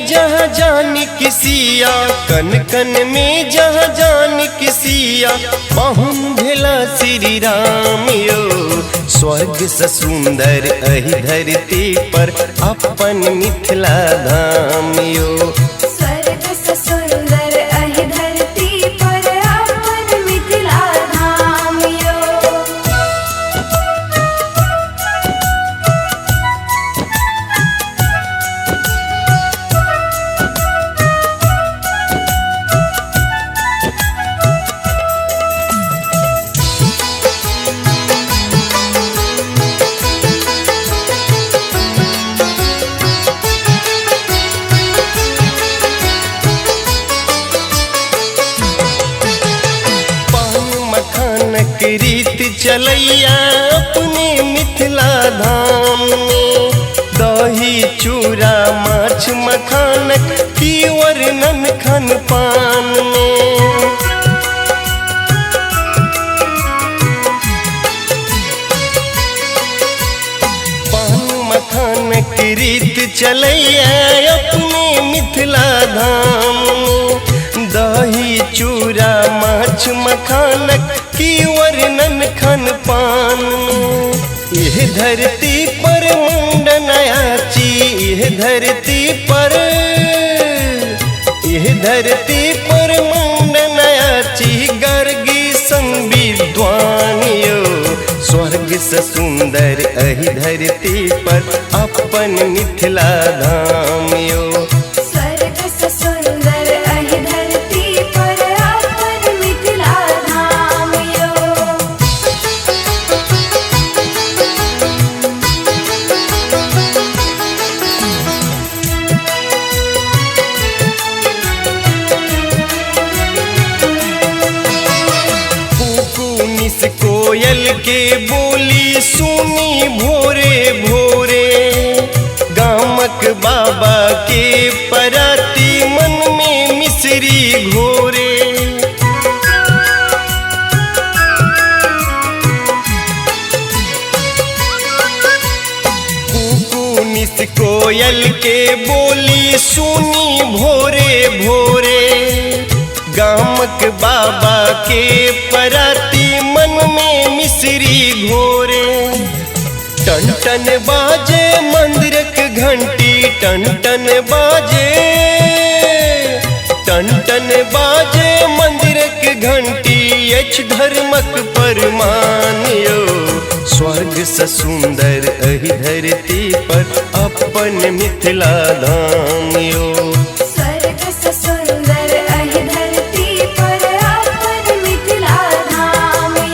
जहाँ जानी किसिया, कन कन में जहाँ जानी किसिया, पाहुन भेला श्री राम यो। स्वर्ग से सुंदर एहि धरती पर अपन मिथिला धाम यो। स्वर्ग से सुंदर एहि धरती पर अपन मिथिला धाम यो। के रीत चलैया अपने मिथिला धाम में, दही चूड़ा माछ मखानक की वर्णन खान पान में। पान मखान की रीत चलैया अपने मिथिला धाम में, दही चूड़ा माछ मखानक की वर्णन खान पान। यह धरती पर मुंडन आची, यह धरती पर मुंडन आची, गर्गी संविद्वान यो। स्वर्ग से सुंदर एहि धरती पर अपन मिथिला धाम यो। स्वर्ग से सुंदर एहि धरती पर अपन मिथिला धाम यो। कुकुनिस कोयल के बोली सुनी भोरे भोरे, गामक बाबा के पराती मन में मिसरी घोरे। कुकुनिस कोयल के बोली सुनी भोरे भोरे, गामक बाबा के पराती मन में मिसरी घोरे। टन टन बाजे मंदिरक घंटी, टन टन बाजे मंदिरक घंटी, यछ धर्मक परमान यो। स्वर्ग से सुंदर एहि धरती पर अपन मिथिला धाम यो। स्वर्ग से सुंदर एहि धरती पर अपन मिथिला धाम यो।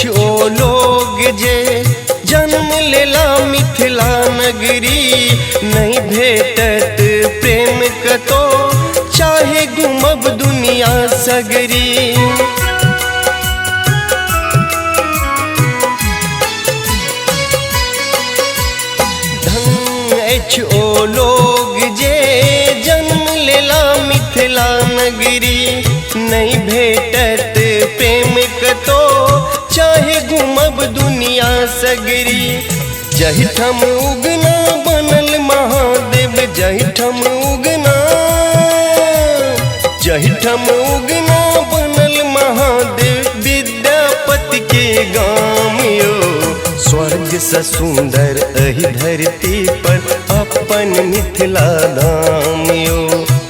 ओ लोग जे जन्म लेला मिथिला नगरी, नहीं भेटत प्रेम कतो चाहे घूमब दुनिया सगरी। धन ओ लोग जे जन्म लेला मिथिला नगरी, नहीं भेटत प्रेम कतो चाहे घूमब दुनिया सगरी। जहिठम उगना बनल महादेव, जहिठम उगना बनल महादेव, विद्यापति के गाम यो। स्वर्ग से सुंदर एहि धरती पर अपन मिथिला धाम यो।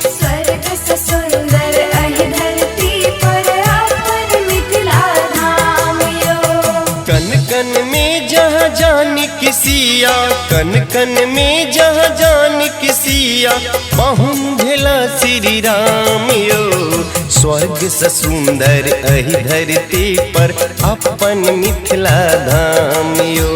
स्वर्ग से सुंदर एहि धरती पर अपन मिथिला धाम यो। कन कन में जहाँ जानी किसिया, कन कन में जहाँ जानी किसिया, पाहुन भेला श्री राम यो। स्वर्ग से सुंदर एहि धरती पर अपन मिथिला धाम यो।